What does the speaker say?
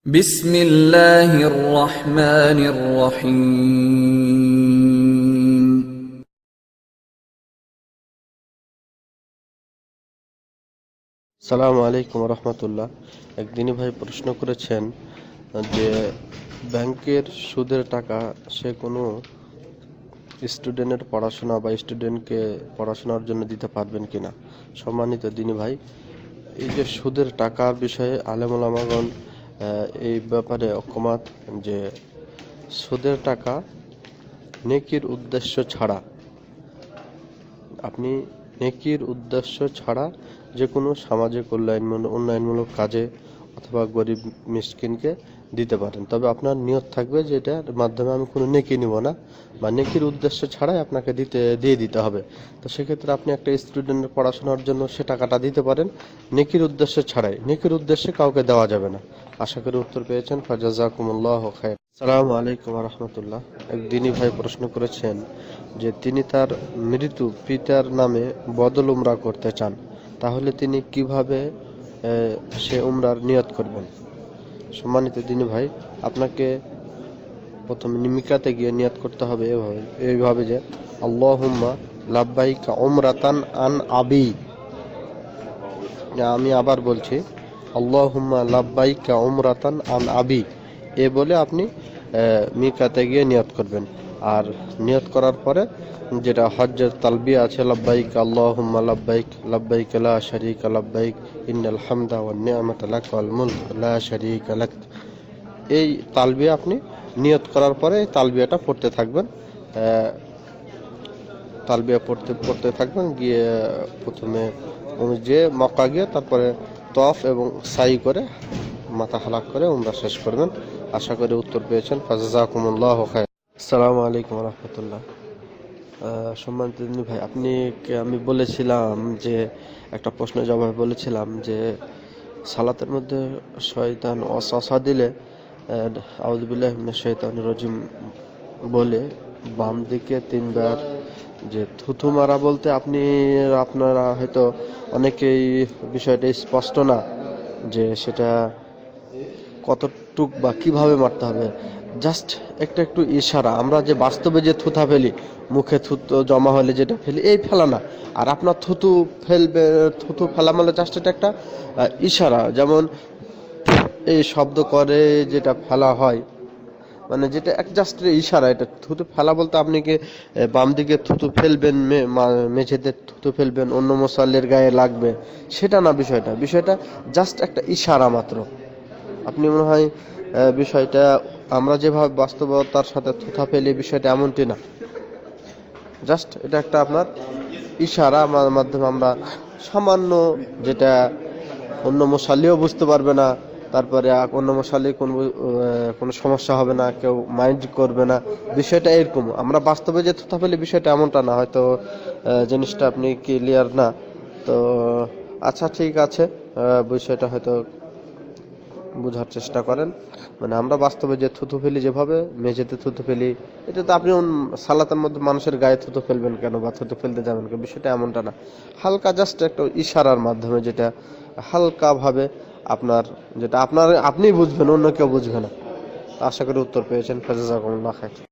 বিসমিল্লাহির রহমানির রহিম। সালামু আলাইকুম রহমতুল্লাহ। একদিনই ভাই প্রশ্ন করেছেন যে ব্যাংকের সুদের টাকা সে কোনো স্টুডেন্টের পড়াশোনা বা স্টুডেন্টকে পড়াশোনার জন্য দিতে পারবেন কিনা। সম্মানিত দিনী ভাই, এই যে সুদের টাকার বিষয়ে আলেম ওলামাগণ এই ব্যাপারে ঐকমত যে সুদের টাকা নেকির উদ্দেশ্য ছাড়া, আপনি নেকির উদ্দেশ্য ছাড়া যে কোনো সামাজিক উন্নয়নমূলক কাজে অথবা গরিব মিসকিনকে দিতে পারেন, তবে আপনার নিয়ত থাকবে যে এটার মাধ্যমে আমি কোনো নেকি নিব না বা নেকির উদ্দেশ্য ছাড়াই আপনাকে দিয়ে দিতে হবে। তো সেক্ষেত্রে আপনি একটা স্টুডেন্টের পড়াশোনার জন্য সে টাকাটা দিতে পারেন নেকির উদ্দেশ্য ছাড়াই, নেকির উদ্দেশ্যে কাউকে দেওয়া যাবে না। আশা করি উত্তর পেয়েছেন। ফাজাজাকুমুল্লাহ খায়র। আসসালামু আলাইকুম রহমতুল্লাহ। একদিনই ভাই প্রশ্ন করেছেন যে তিনি তার মৃত পিতার নামে বদল উমরা করতে চান, তাহলে তিনি কিভাবে সে উমরার নিয়ত করবেন। সম্মানিত দিনী ভাই, আপনাকে প্রথমে মিকাতে গিয়ে নিয়ত করতে হবে এইভাবে যে আল্লাহুম্মা লাব্বাইকা উমরাতান আন আবি। আমি আবার বলছি, আল্লাহুম্মা লাব্বাইকা উমরাতান আন আবি, এ বলে আপনি মিকাতে গিয়ে নিয়ত করবেন। আর নিয়ত করার পরে যেটা হজ্জের তালবিয়া আছে, লাব্বাইক আল্লাহুম্মা লাব্বাইক লাব্বাইক লা শারীকা লাব্বাইক ইন্নাল হামদা ওয়ান নি'মাতা লাক ওয়াল মুলক লা শারীকা লাক, এই তালবিয়া আপনি নিয়ত করার পরে এই তালবিয়াটা পড়তে থাকবেন। তালবিয়া পড়তে থাকবেন, গিয়ে প্রথমে যে মক্কা গিয়ে তারপরে তফ এবং সাই করে মাথা হালাক করে উমরা শেষ করবেন। আশা করি উত্তর পেয়েছেন। ফাজাজাকুমুল্লাহু খায়র। আসসালামু আলাইকুম রহমতুল্লাহ। সম্মানিত ভাই, আমি বলেছিলাম যে একটা প্রশ্নের জবাবে বলেছিলাম যে সালাতের মধ্যে শয়তান ওয়াসওয়াসা দিলে আউযু বিল্লাহি মিনাশ শাইতানির রাজিম বলে বাম দিকে তিনবার যে থুথু মারা বলতে আপনারা হয়তো অনেকেই বিষয়টা স্পষ্ট না যে সেটা কতটুক বা কিভাবে মারতে হবে। জাস্ট একটু ইশারা, আমরা যে বাস্তবে যে থুথা ফেলি, মুখে থুতু জমা হলে যেটা ফেলি, এই ফেলা না। আর আপনার থুতু ফেলা মানে জাস্ট এটা একটা ইশারা, যেমন এই শব্দ করে যেটা ফেলা হয়, মানে যেটা এক জাস্ট ইশারা। এটা থুতু ফেলা বলতে আপনি কি বাম দিকে থুতু ফেলবেন, মেঝেতে থুতু ফেলবেন, অন্য মুসাল্লির গায়ে লাগবে, সেটা না। বিষয়টা জাস্ট একটা ইশারা মাত্র। আপনি মনে হয় বিষয়টা আমরা যেভাবে বাস্তবতার সাথে থুথা ফেলি, বিষয়টা এমনটি না। জাস্ট এটা একটা আপনার ইশারা মাধ্যমে আমরা সামান্য, যেটা অন্য মুসাল্লিও বুঝতে পারবে না, তারপরে অন্য মশালি কোনো সমস্যা হবে না, কেউ মাইন্ড করবে না। বিষয়টা এরকম। আমরা বাস্তবে যে থুথা ফেলি, বিষয়টা এমনটা না। হয়তো জিনিসটা আপনি ক্লিয়ার না তো। আচ্ছা, ঠিক আছে, বিষয়টা হয়তো বোঝার চেষ্টা করেন। মানে আমরা বাস্তবে যে থুতু ফেলি, যেভাবে মেঝেতে থুতু ফেলি, এটা তো আপনি সালাতের মধ্যে মানুষের গায়ে থুতু ফেলবেন কেন বা থুতু ফেলতে যাবেন কেন, বিষয়টা এমনটা না। হালকা জাস্ট একটা ইশারার মাধ্যমে, যেটা হালকা ভাবে যেটা আপনি বুঝবেন, অন্য কেউ বুঝবে না। আশা করি উত্তর পেয়েছেন। ফাজাজাকুমুল্লাহ খায়র।